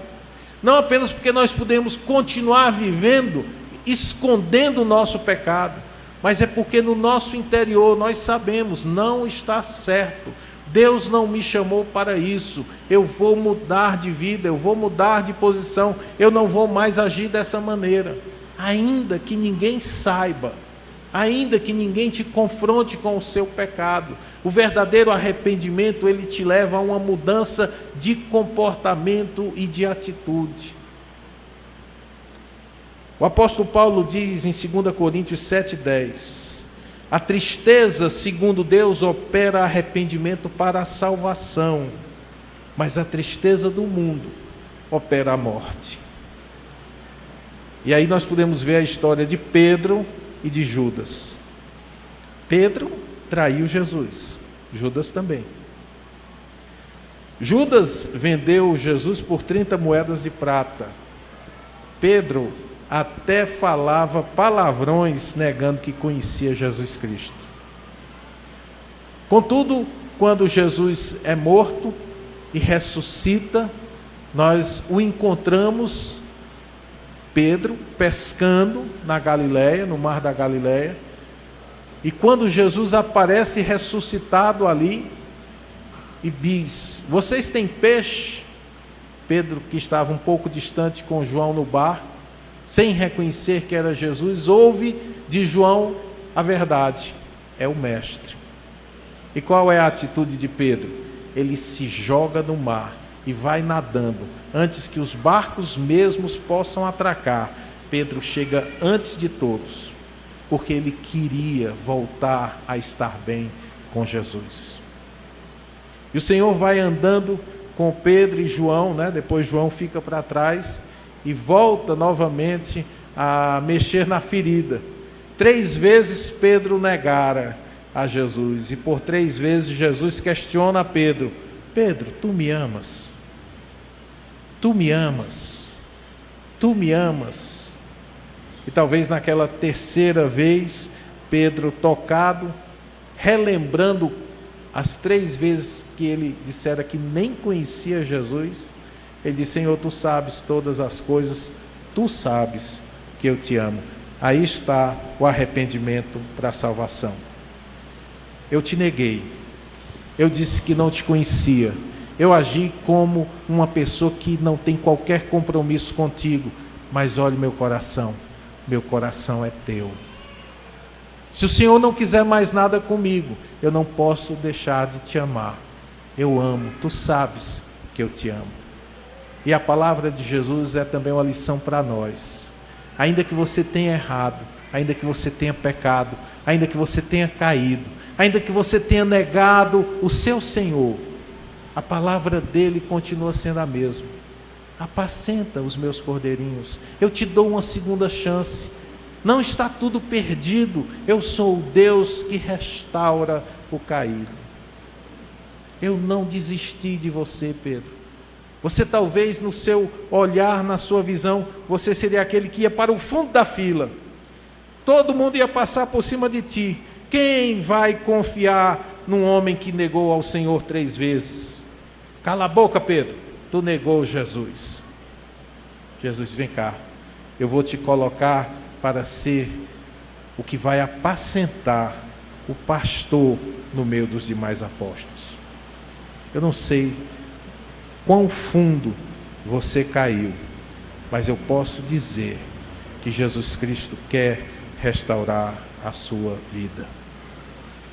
Não apenas porque nós podemos continuar vivendo, escondendo o nosso pecado. Mas é porque no nosso interior nós sabemos, não está certo. Deus não me chamou para isso. Eu vou mudar de vida, eu vou mudar de posição. Eu não vou mais agir dessa maneira. Ainda que ninguém saiba. Ainda que ninguém te confronte com o seu pecado. O verdadeiro arrependimento, ele te leva a uma mudança de comportamento e de atitude. O apóstolo Paulo diz em 2 Coríntios 7,10: a tristeza, segundo Deus, opera arrependimento para a salvação, mas a tristeza do mundo opera a morte. E aí nós podemos ver a história de Pedro e de Judas. Pedro traiu Jesus, Judas também. Judas vendeu Jesus por 30 moedas de prata. Pedro até falava palavrões negando que conhecia Jesus Cristo. Contudo, quando Jesus é morto e ressuscita, nós o encontramos, Pedro, pescando na Galileia, no mar da Galileia. E quando Jesus aparece ressuscitado ali, e diz: vocês têm peixe? Pedro, que estava um pouco distante com João no barco, sem reconhecer que era Jesus, ouve de João a verdade: é o Mestre. E qual é a atitude de Pedro? Ele se joga no mar e vai nadando, antes que os barcos mesmos possam atracar. Pedro chega antes de todos, porque ele queria voltar a estar bem com Jesus. E o Senhor vai andando com Pedro e João, né? Depois João fica para trás e volta novamente a mexer na ferida. 3 vezes Pedro negara a Jesus, e por 3 vezes Jesus questiona a Pedro: Pedro, tu me amas? Tu me amas? Tu me amas? E talvez naquela 3ª vez, Pedro, tocado, relembrando as 3 vezes que ele dissera que nem conhecia Jesus, ele disse: Senhor, tu sabes todas as coisas, tu sabes que eu te amo. Aí está o arrependimento para a salvação. Eu te neguei, eu disse que não te conhecia, eu agi como uma pessoa que não tem qualquer compromisso contigo, mas olhe meu coração é teu. Se o Senhor não quiser mais nada comigo, eu não posso deixar de te amar. Eu amo, tu sabes que eu te amo. E a palavra de Jesus é também uma lição para nós. Ainda que você tenha errado, ainda que você tenha pecado, ainda que você tenha caído, ainda que você tenha negado o seu Senhor, a palavra dele continua sendo a mesma. apacenta os meus cordeirinhos, eu te dou uma segunda chance, não está tudo perdido, eu sou o Deus que restaura o caído. Eu não desisti de você, Pedro. Você talvez no seu olhar, na sua visão, você seria aquele que ia para o fundo da fila, todo mundo ia passar por cima de ti. Quem vai confiar num homem que negou ao Senhor 3 vezes? Cala a boca, Pedro, tu negou Jesus. Jesus, vem cá, eu vou te colocar para ser o que vai apacentar, o pastor no meio dos demais apóstolos. Eu não sei quão fundo você caiu, mas eu posso dizer que Jesus Cristo quer restaurar a sua vida.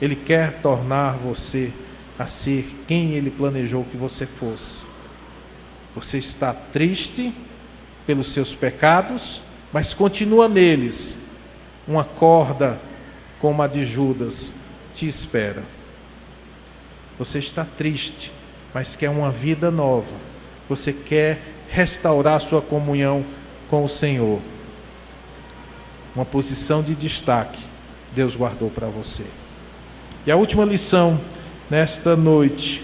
Ele quer tornar você a ser quem Ele planejou que você fosse. Você está triste pelos seus pecados, mas continua neles. Uma corda como a de Judas te espera. Você está triste, mas quer uma vida nova. Você quer restaurar sua comunhão com o Senhor. Uma posição de destaque Deus guardou para você. E a última lição nesta noite,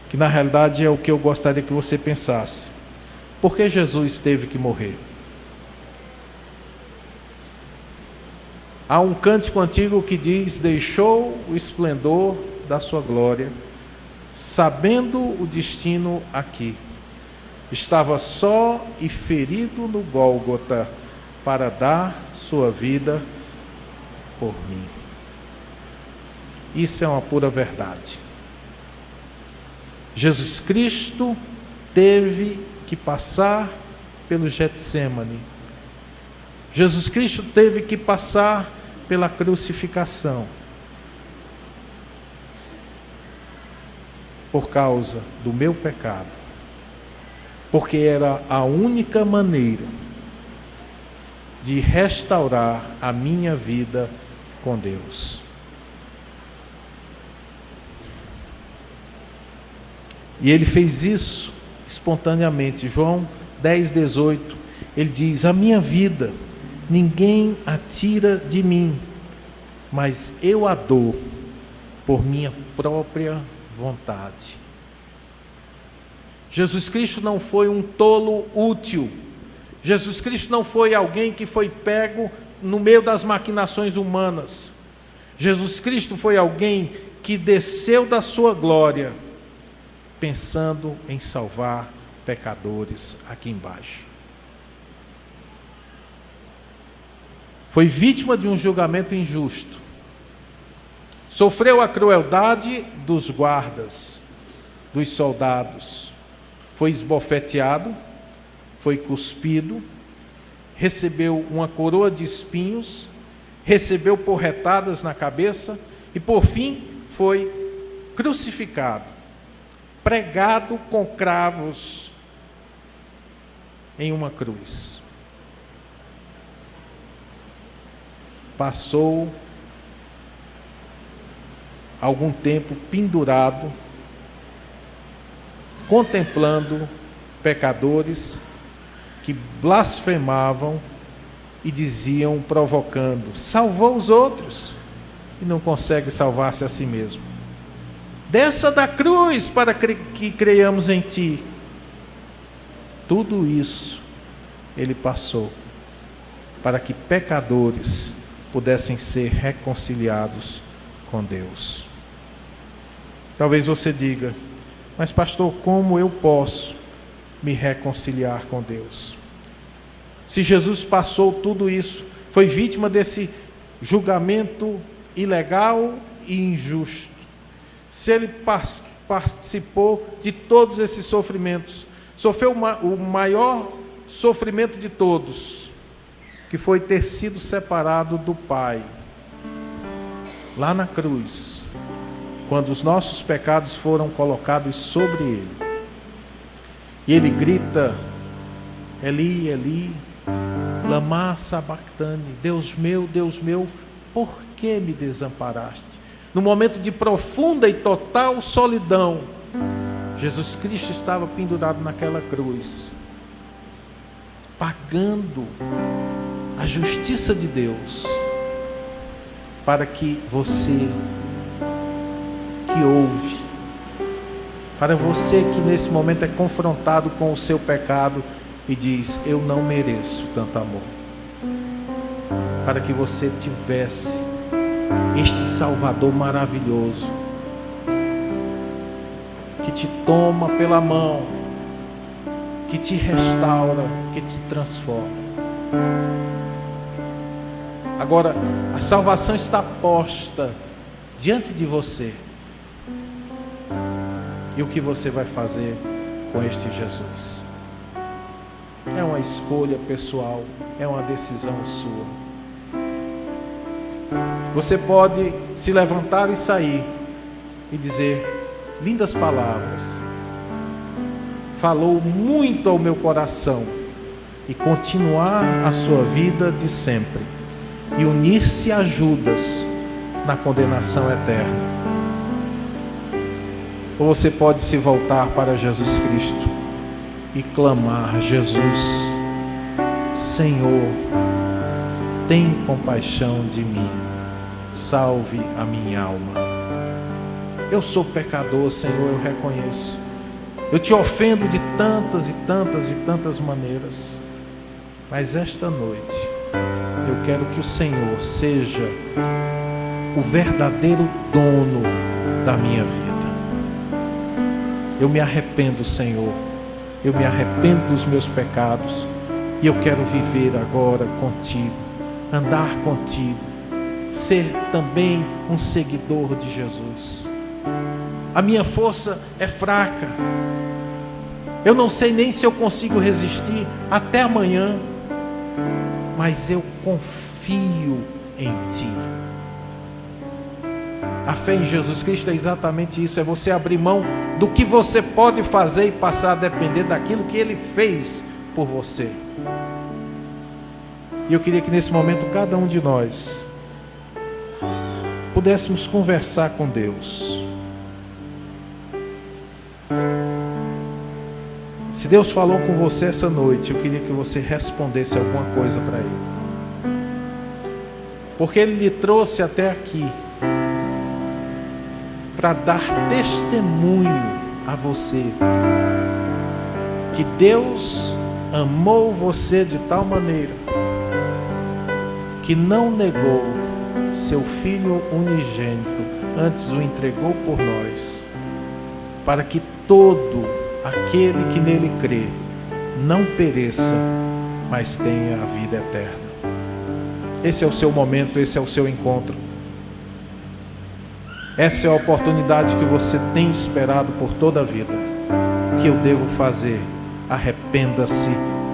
que na realidade é o que eu gostaria que você pensasse. Por que Jesus teve que morrer? Há um cântico antigo que diz: deixou o esplendor da sua glória, sabendo o destino aqui. Estava só e ferido no Gólgota, para dar sua vida por mim. Isso é uma pura verdade. Jesus Cristo teve que passar pelo Getsêmani. Jesus Cristo teve que passar pela crucificação, por causa do meu pecado, porque era a única maneira de restaurar a minha vida com Deus. E Ele fez isso espontaneamente. João 10:18, Ele diz: a minha vida ninguém a tira de mim, mas eu a dou por minha própria vontade. Jesus Cristo não foi um tolo útil. Jesus Cristo não foi alguém que foi pego no meio das maquinações humanas. Jesus Cristo foi alguém que desceu da sua glória, pensando em salvar pecadores aqui embaixo. Foi vítima de um julgamento injusto. Sofreu a crueldade dos guardas, dos soldados. Foi esbofeteado, foi cuspido, recebeu uma coroa de espinhos, recebeu porretadas na cabeça e, por fim, foi crucificado, pregado com cravos em uma cruz. Passou algum tempo pendurado, contemplando pecadores que blasfemavam e diziam, provocando: salvou os outros e não consegue salvar-se a si mesmo. Desça da cruz para que creiamos em ti. Tudo isso Ele passou para que pecadores pudessem ser reconciliados com Deus. Talvez você diga: mas pastor, como eu posso me reconciliar com Deus? Se Jesus passou tudo isso, foi vítima desse julgamento ilegal e injusto, se Ele participou de todos esses sofrimentos, sofreu o maior sofrimento de todos, que foi ter sido separado do Pai, lá na cruz, quando os nossos pecados foram colocados sobre Ele. E Ele grita: Eli, Eli, lama sabachthani, Deus meu, por que me desamparaste? No momento de profunda e total solidão, Jesus Cristo estava pendurado naquela cruz, pagando a justiça de Deus, para que você que ouve, para você que nesse momento é confrontado com o seu pecado e diz: eu não mereço tanto amor, para que você tivesse este Salvador maravilhoso, que te toma pela mão, que te restaura, que te transforma. Agora, a salvação está posta diante de você. E o que você vai fazer com este Jesus? É uma escolha pessoal, é uma decisão sua. Você pode se levantar e sair e dizer: lindas palavras, falou muito ao meu coração, e continuar a sua vida de sempre e unir-se a Judas na condenação eterna. Ou você pode se voltar para Jesus Cristo e clamar: Jesus, Senhor, tem compaixão de mim, salve a minha alma. Eu sou pecador, Senhor, eu reconheço. Eu te ofendo de tantas e tantas e tantas maneiras. Mas esta noite, eu quero que o Senhor seja o verdadeiro dono da minha vida. Eu me arrependo, Senhor. Eu me arrependo dos meus pecados. E eu quero viver agora contigo, andar contigo, ser também um seguidor de Jesus. A minha força é fraca. Eu não sei nem se eu consigo resistir até amanhã, mas eu confio em Ti. A fé em Jesus Cristo é exatamente isso, é você abrir mão do que você pode fazer e passar a depender daquilo que Ele fez por você. E eu queria que nesse momento cada um de nós pudéssemos conversar com Deus. Se Deus falou com você essa noite, eu queria que você respondesse alguma coisa para Ele. Porque Ele lhe trouxe até aqui para dar testemunho a você que Deus amou você de tal maneira que não negou seu Filho unigênito, antes o entregou por nós, para que todo aquele que nele crê não pereça, mas tenha a vida eterna. Esse é o seu momento, esse é o seu encontro. Essa é a oportunidade que você tem esperado por toda a vida. O que eu devo fazer? Arrependa-se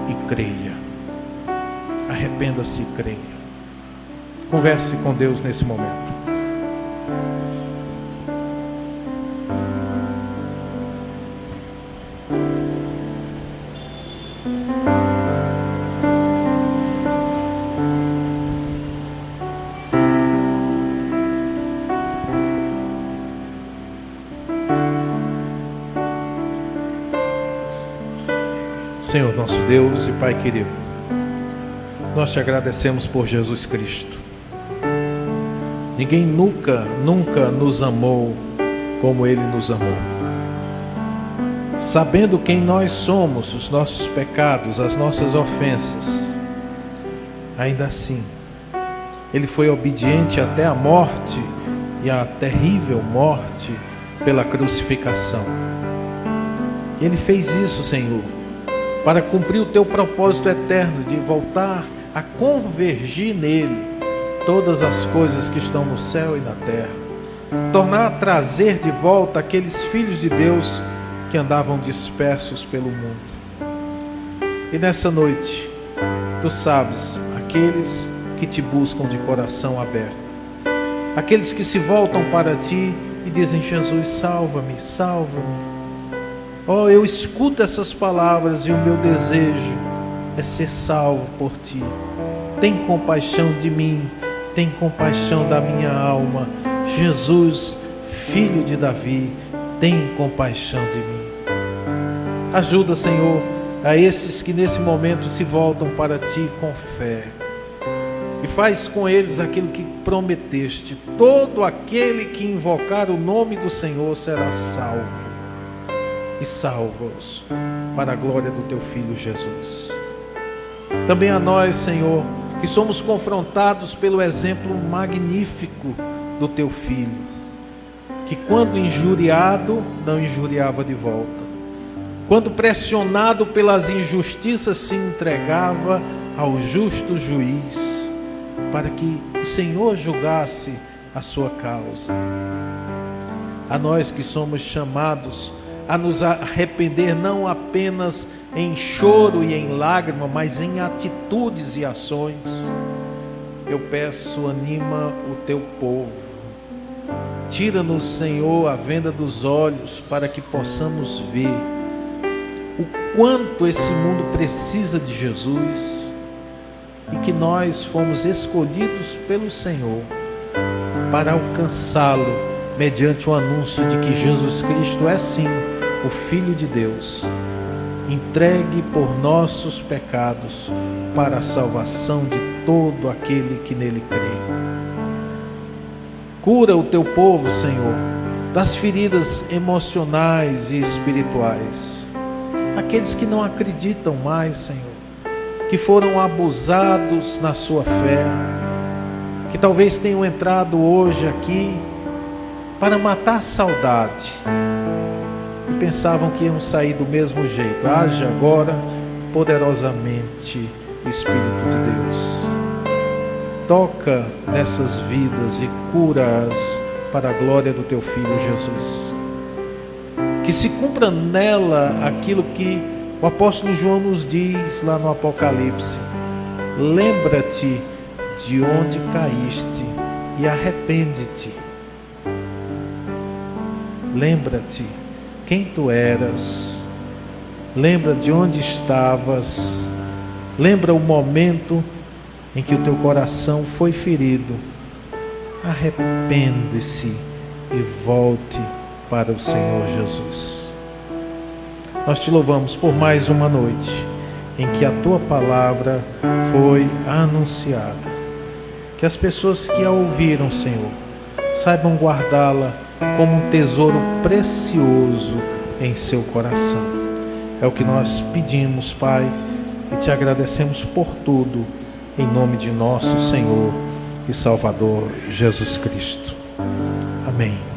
e creia. Arrependa-se e creia. Converse com Deus nesse momento. Senhor nosso Deus e Pai querido, nós te agradecemos por Jesus Cristo. Ninguém nunca nos amou como Ele nos amou. Sabendo quem nós somos, os nossos pecados, as nossas ofensas, ainda assim, Ele foi obediente até a morte, e a terrível morte pela crucificação. Ele fez isso, Senhor, para cumprir o teu propósito eterno de voltar a convergir nele todas as coisas que estão no céu e na terra, tornar a trazer de volta aqueles filhos de Deus que andavam dispersos pelo mundo. E nessa noite, tu sabes, aqueles que te buscam de coração aberto, aqueles que se voltam para ti e dizem: Jesus, salva-me, salva-me. Oh, eu escuto essas palavras e o meu desejo é ser salvo por ti. Tem compaixão de mim, tem compaixão da minha alma. Jesus, Filho de Davi, tem compaixão de mim. Ajuda, Senhor, a esses que nesse momento se voltam para Ti com fé. E faz com eles aquilo que prometeste. Todo aquele que invocar o nome do Senhor será salvo. E salva-os para a glória do Teu Filho Jesus. Também a nós, Senhor, que somos confrontados pelo exemplo magnífico do Teu Filho, que quando injuriado, não injuriava de volta. Quando pressionado pelas injustiças, se entregava ao justo juiz, para que o Senhor julgasse a sua causa. A nós que somos chamados a nos arrepender não apenas em choro e em lágrima, mas em atitudes e ações. Eu peço, anima o Teu povo. Tira-nos, Senhor, a venda dos olhos para que possamos ver o quanto esse mundo precisa de Jesus e que nós fomos escolhidos pelo Senhor para alcançá-lo mediante o anúncio de que Jesus Cristo é sim o Filho de Deus, entregue por nossos pecados para a salvação de todo aquele que nele crê. Cura o Teu povo, Senhor, das feridas emocionais e espirituais. Aqueles que não acreditam mais, Senhor, que foram abusados na sua fé, que talvez tenham entrado hoje aqui para matar a saudade e pensavam que iam sair do mesmo jeito. Age agora poderosamente, Espírito de Deus. Toca nessas vidas e cura-as para a glória do Teu Filho Jesus. Que se cumpra nela aquilo que o apóstolo João nos diz lá no Apocalipse: lembra-te de onde caíste e arrepende-te. Lembra-te quem tu eras, lembra de onde estavas, lembra o momento em que o teu coração foi ferido. Arrepende-se e volte para o Senhor Jesus. Nós Te louvamos por mais uma noite em que a Tua palavra foi anunciada. Que as pessoas que a ouviram, Senhor, saibam guardá-la como um tesouro precioso em seu coração. É o que nós pedimos, Pai, e Te agradecemos por tudo, em nome de nosso Senhor e Salvador Jesus Cristo. Amém.